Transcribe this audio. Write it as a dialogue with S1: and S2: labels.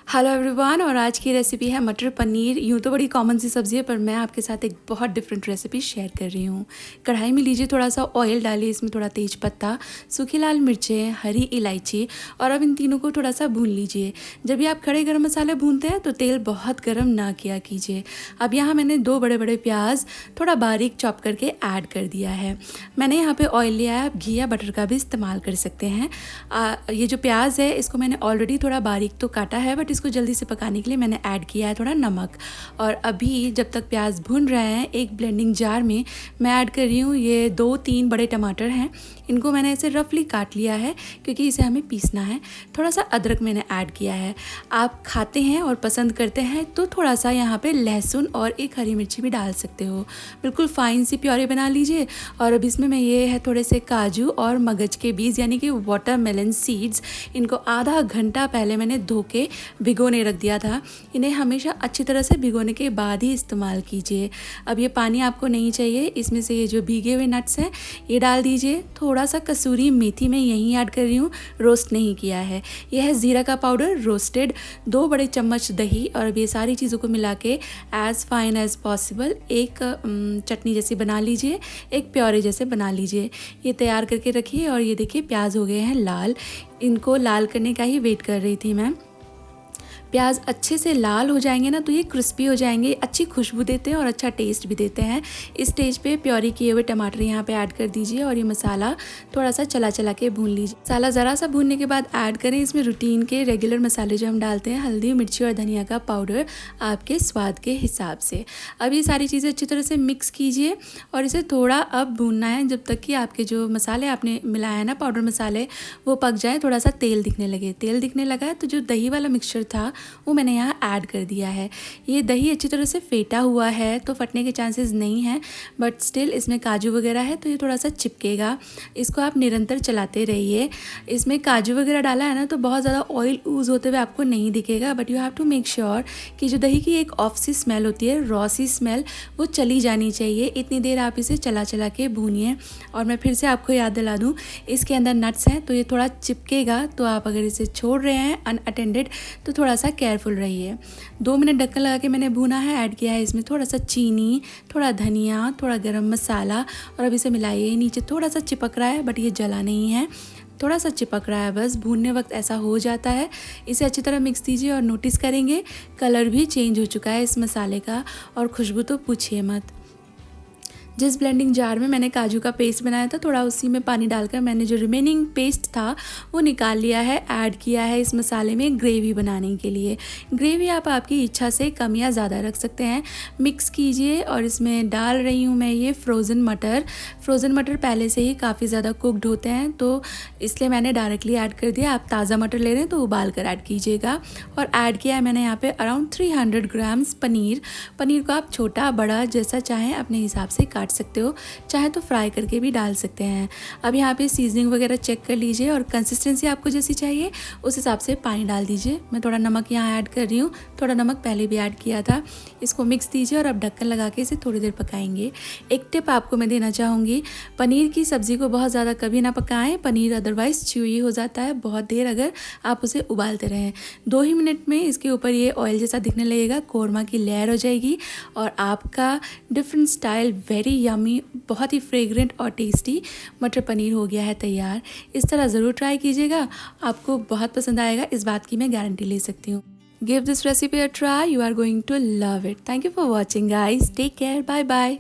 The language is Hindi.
S1: Hello everyone. और आज की रेसिपी है मटर पनीर। यूँ तो बड़ी कॉमन सी सब्ज़ी है, पर मैं आपके साथ एक बहुत डिफरेंट रेसिपी शेयर कर रही हूँ। कढ़ाई में लीजिए, थोड़ा सा ऑयल डालिए, इसमें थोड़ा तेज पत्ता, सूखी लाल मिर्चें, हरी इलायची, और अब इन तीनों को थोड़ा सा भून लीजिए। जब भी आप खड़े गरम मसाले भूनते हैं तो तेल बहुत गर्म ना किया कीजिए। अब यहाँ मैंने 2 बड़े बड़े प्याज थोड़ा बारीक चॉप करके ऐड कर दिया है। मैंने यहाँ पर ऑयल लिया है, आप घी या बटर का भी इस्तेमाल कर सकते हैं। ये जो प्याज है इसको मैंने ऑलरेडी थोड़ा बारीक तो काटा है, बट इसको जल्दी से पकाने के लिए मैंने ऐड किया है थोड़ा नमक। और अभी जब तक प्याज भून रहे हैं, एक ब्लेंडिंग जार में मैं ऐड कर रही हूँ ये 2-3 बड़े टमाटर हैं। इनको मैंने ऐसे रफली काट लिया है क्योंकि इसे हमें पीसना है। थोड़ा सा अदरक मैंने ऐड किया है। आप खाते हैं और पसंद करते हैं तो थोड़ा सा यहाँ पे लहसुन और एक हरी मिर्ची भी डाल सकते हो। बिल्कुल फाइन सी प्योरी बना लीजिए। और अब इसमें मैं ये है थोड़े से काजू और मगज के बीज यानी कि वाटरमेलन सीड्स, इनको आधा घंटा पहले मैंने धो के भिगोने रख दिया था। इन्हें हमेशा अच्छी तरह से भिगोने के बाद ही इस्तेमाल कीजिए। अब ये पानी आपको नहीं चाहिए। इसमें से ये जो भीगे हुए नट्स हैं ये डाल दीजिए। थोड़ा सा कसूरी मेथी मैं यहीं ऐड कर रही हूँ, रोस्ट नहीं किया है। यह है ज़ीरा का पाउडर रोस्टेड, 2 बड़े चम्मच दही, और अब ये सारी चीज़ों को मिला के एज़ फाइन एज़ पॉसिबल एक चटनी जैसी बना लीजिए, एक प्योरे जैसे बना लीजिए। ये तैयार करके रखिए। और ये देखिए प्याज हो गए हैं लाल। इनको लाल करने का ही वेट कर रही थी मैं। प्याज अच्छे से लाल हो जाएंगे ना तो ये क्रिस्पी हो जाएंगे, अच्छी खुशबू देते हैं और अच्छा टेस्ट भी देते हैं। इस स्टेज पे प्योरी किए हुए टमाटर यहाँ पे ऐड कर दीजिए और ये मसाला थोड़ा सा चला चला के भून लीजिए। मसाला ज़रा सा भूनने के बाद ऐड करें इसमें रूटीन के रेगुलर मसाले जो हम डालते हैं, हल्दी, मिर्ची और धनिया का पाउडर आपके स्वाद के हिसाब से। अब ये सारी चीज़ें अच्छी तरह से मिक्स कीजिए और इसे थोड़ा अब भूनना है जब तक कि आपके जो मसाले आपने मिलाया है ना, पाउडर मसाले, वो पक जाए, थोड़ा सा तेल दिखने लगे। तेल दिखने लगा है तो जो दही वाला मिक्सचर था वो मैंने यहाँ ऐड कर दिया है। ये दही अच्छी तरह से फेंटा हुआ है तो फटने के चांसेस नहीं हैं, बट स्टिल इसमें काजू वगैरह है तो ये थोड़ा सा चिपकेगा। इसको आप निरंतर चलाते रहिए। इसमें काजू वगैरह डाला है ना तो बहुत ज़्यादा ऑयल यूज़ होते हुए आपको नहीं दिखेगा, but you have to make sure कि जो दही की एक ऑफ सी स्मेल होती है, रॉ सी स्मेल, वो चली जानी चाहिए। इतनी देर आप इसे चला चला के भूनिए। और मैं फिर से आपको याद दिला दूँ, इसके अंदर नट्स हैं तो ये थोड़ा चिपकेगा, तो आप अगर इसे छोड़ रहे हैं अनअटेंडेड तो थोड़ा सा केयरफुल रहिए। 2 मिनट ढक्कन लगा के मैंने भूना है। ऐड किया है इसमें थोड़ा सा चीनी, थोड़ा धनिया, थोड़ा गरम मसाला, और अब इसे मिलाइए। नीचे थोड़ा सा चिपक रहा है बट ये जला नहीं है, थोड़ा सा चिपक रहा है बस। भूनने वक्त ऐसा हो जाता है। इसे अच्छी तरह मिक्स कीजिए और नोटिस करेंगे कलर भी चेंज हो चुका है इस मसाले का, और खुशबू तो पूछिए मत। जिस ब्लेंडिंग जार में मैंने काजू का पेस्ट बनाया था, थोड़ा उसी में पानी डालकर मैंने जो रिमेनिंग पेस्ट था वो निकाल लिया है, ऐड किया है इस मसाले में ग्रेवी बनाने के लिए। ग्रेवी आप आपकी इच्छा से कम या ज़्यादा रख सकते हैं। मिक्स कीजिए और इसमें डाल रही हूँ मैं ये फ्रोज़न मटर। फ्रोज़न मटर पहले से ही काफ़ी ज़्यादा कुकड होते हैं तो इसलिए मैंने डायरेक्टली ऐड कर दिया। आप ताज़ा मटर ले रहे हैं तो उबाल कर ऐड कीजिएगा। और ऐड किया है मैंने यहाँ पर अराउंड 300 ग्राम्स पनीर। पनीर को आप छोटा बड़ा जैसा चाहें अपने हिसाब से काट सकते हो, चाहे तो फ्राई करके भी डाल सकते हैं। अब यहाँ पे सीजनिंग वगैरह चेक कर लीजिए और कंसिस्टेंसी आपको जैसी चाहिए उस हिसाब से पानी डाल दीजिए। मैं थोड़ा नमक यहाँ ऐड कर रही हूँ, थोड़ा नमक पहले भी ऐड किया था। इसको मिक्स दीजिए और अब ढक्कन लगा के इसे थोड़ी देर पकाएंगे। एक टिप आपको मैं देना चाहूँगी, पनीर की सब्ज़ी को बहुत ज़्यादा कभी ना पकाएं। पनीर अदरवाइज़ च्यूई हो जाता है बहुत देर अगर आप उसे उबालते रहें। 2 ही मिनट में इसके ऊपर ये ऑयल जैसा दिखने लगेगा, कोरमा की लेयर हो जाएगी और आपका डिफरेंट स्टाइल वेरी यमी, बहुत ही फ्रेग्रेंट और टेस्टी मटर पनीर हो गया है तैयार। इस तरह ज़रूर ट्राई कीजिएगा, आपको बहुत पसंद आएगा, इस बात की मैं गारंटी ले सकती हूँ। Give this recipe a try, you are going to love it. Thank you for watching guys, take care, bye bye.